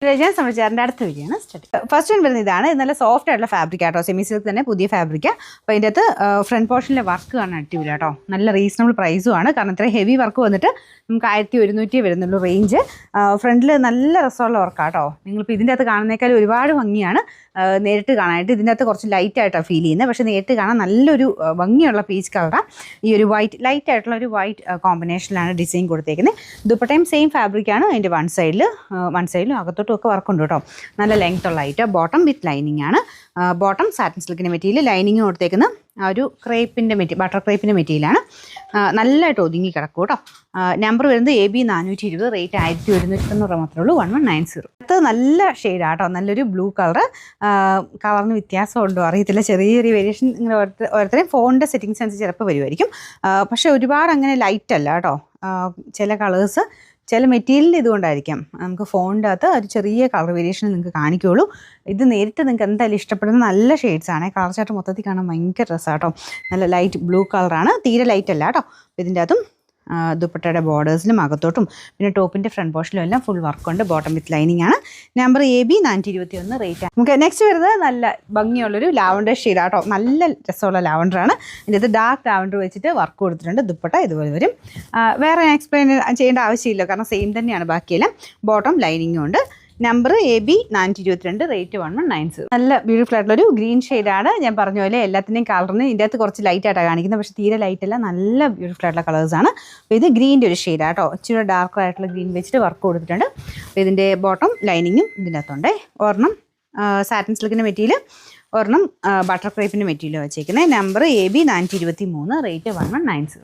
ഞാൻ സംബന്ധിച്ചാറിൻ്റെ അടുത്ത വീഡിയോയാണ് സ്റ്റാർട്ട്. ഫസ്റ്റ് വൺ വരുന്നത് ഇതാണ്. ഇത് നല്ല സോഫ്റ്റ് ആയിട്ടുള്ള ഫാബ്രിക് ആട്ടോ, സെമി സിൽക്ക് തന്നെ പുതിയ ഫാബ്രിക്കാണ്. അപ്പോൾ ഇതിൻ്റെ അകത്ത് ഫ്രണ്ട് പോർഷനിലെ വർക്ക് കാണാൻ അടിപൊളി കേട്ടോ, നല്ല റീസണബിൾ പ്രൈസും ആണ്. കാരണം ഇത്രയും ഹെവി വർക്ക് വന്നിട്ട് നമുക്ക് 1100 വരുന്നുള്ളൂ റേഞ്ച്. ഫ്രണ്ടിൽ നല്ല രസമുള്ള വർക്കാട്ടോ. നിങ്ങളിപ്പോൾ ഇതിൻ്റെ അകത്ത് കാണുന്നേക്കാൾ ഒരുപാട് ഭംഗിയാണ് നേരിട്ട് കാണാനായിട്ട്. ഇതിൻ്റെ അകത്ത് കുറച്ച് ലൈറ്റ് ആയിട്ടാണ് ഫീൽ ചെയ്യുന്നത്, പക്ഷേ നേരിട്ട് കാണാൻ നല്ലൊരു ഭംഗിയുള്ള പീച്ച് കളറാണ്. ഈ ഒരു വൈറ്റ് ലൈറ്റ് ആയിട്ടുള്ള ഒരു വൈറ്റ് കോമ്പിനേഷനിലാണ് ഡിസൈൻ കൊടുത്തേക്കുന്നത്. ദുപ്പട്ടയും സെയിം ഫാബ്രിക്കാണ്. അതിൻ്റെ വൺ സൈഡിലും അകത്തോട്ടും ഒക്കെ വർക്കുണ്ട് കേട്ടോ. നല്ല ലെങ്ത് ഉള്ള ഐറ്റം. ബോട്ടം വിത്ത് ലൈനിങ് ആണ്. ബോട്ടം സാറ്റിൻ സിൽക്കിൻ്റെ മെറ്റീരിയൽ, ലൈനിങ് കൊടുത്തേക്കുന്ന ഒരു ക്രേപ്പിൻ്റെ ബട്ടർ ക്രേപ്പിൻ്റെ മെറ്റീരിയലാണ്. നല്ലതായിട്ട് ഒതുങ്ങി കിടക്കും കേട്ടോ. നമ്പർ വരുന്നത് AB 420, റേറ്റ് 1190 മാത്രമേ ഉള്ളൂ. 1190. അത് നല്ല ഷെയ്ഡാണ് കേട്ടോ, നല്ലൊരു ബ്ലൂ കളറിന് വ്യത്യാസമുണ്ടോ അറിയത്തില്ല. ചെറിയ വേരിയേഷൻ ഇങ്ങനെ ഓരോരുത്തരെയും ഫോണിൻ്റെ സെറ്റിങ്സ് അനുസരിച്ച് ചിലപ്പോൾ വരുമായിരിക്കും. പക്ഷേ ഒരുപാട് അങ്ങനെ ലൈറ്റ് അല്ല കേട്ടോ. ചില കളേഴ്സ് ചില മെറ്റീരിയലിൻ്റെ ഇതുകൊണ്ടായിരിക്കാം നമുക്ക് ഫോണിൻ്റെ അകത്ത് ഒരു ചെറിയ കളർ വേരിയേഷൻ നിങ്ങൾക്ക് കാണിക്കുകയുള്ളൂ. ഇത് നേരിട്ട് നിങ്ങൾക്ക് എന്തായാലും ഇഷ്ടപ്പെടുന്ന നല്ല ഷെയ്ഡ്സാണ്. കളർ ചാർട്ട് മൊത്തത്തിൽ കാണാൻ ഭയങ്കര രസമാണ് കേട്ടോ. നല്ല ലൈറ്റ് ബ്ലൂ കളറാണ്, തീരെ ലൈറ്റ് അല്ല കേട്ടോ. ഇതിൻ്റെ അകത്തും ദുപ്പട്ടയുടെ ബോർഡേഴ്സിലും അകത്തോട്ടും പിന്നെ ടോപ്പിൻ്റെ ഫ്രണ്ട് പോർഷനിലും എല്ലാം ഫുൾ വർക്കുണ്ട്. ബോട്ടം വിത്ത് ലൈനിങ് ആണ്. Number AB 421, rate. നമുക്ക് നെക്സ്റ്റ് വരുന്നത് നല്ല ഭംഗിയുള്ളൊരു ലാവണ്ടർ ഷെയ്ഡാട്ടോ. നല്ല രസമുള്ള ലാവണ്ടറാണ്. ഇതിൻ്റെ അത് ഡാർക്ക് ലാവണ്ടർ വെച്ചിട്ട് വർക്ക് കൊടുത്തിട്ടുണ്ട്. ദുപ്പട്ട ഇതുപോലെ വരും. വേറെ എക്സ്പ്ലെയിൻ ചെയ്യേണ്ട ആവശ്യമില്ല, കാരണം സെയിം തന്നെയാണ് ബാക്കിയെല്ലാം. ബോട്ടം ലൈനിങ്ങും ഉണ്ട്. Number AB 422, rate 1190. നല്ല ബ്യൂട്ടിഫുൾ ആയിട്ടുള്ളൊരു ഗ്രീൻ ഷെയ്ഡാണ്. ഞാൻ പറഞ്ഞ പോലെ എല്ലാത്തിൻ്റെയും കളറിന് ഇതിൻ്റെ അകത്ത് കുറച്ച് ലൈറ്റ് ആയിട്ടാണ് കാണിക്കുന്നത്, പക്ഷേ തീരെ ലൈറ്റ് അല്ല, നല്ല ബ്യൂട്ടിഫുൾ ആയിട്ടുള്ള കളേഴ്സാണ്. അപ്പോൾ ഇത് ഗ്രീൻ്റെ ഒരു ഷെയ്ഡാണ് കേട്ടോ. ഇച്ചിരി ഡാർക്ക് ആയിട്ടുള്ള ഗ്രീൻ വെച്ചിട്ട് വർക്ക് കൊടുത്തിട്ടുണ്ട്. അപ്പോൾ ഇതിൻ്റെ ബോട്ടം ലൈനിങ്ങും ഇതിൻ്റെ അകത്തുണ്ട്. ഒരെണ്ണം സാറ്റിൻ സിൽക്കിൻ്റെ മെറ്റീരിയൽ, ഒരെണ്ണം ബട്ടർ ക്രേപ്പിൻ്റെ മെറ്റീരിയൽ വെച്ചേക്കുന്നത്. Number AB 423, rate 1190.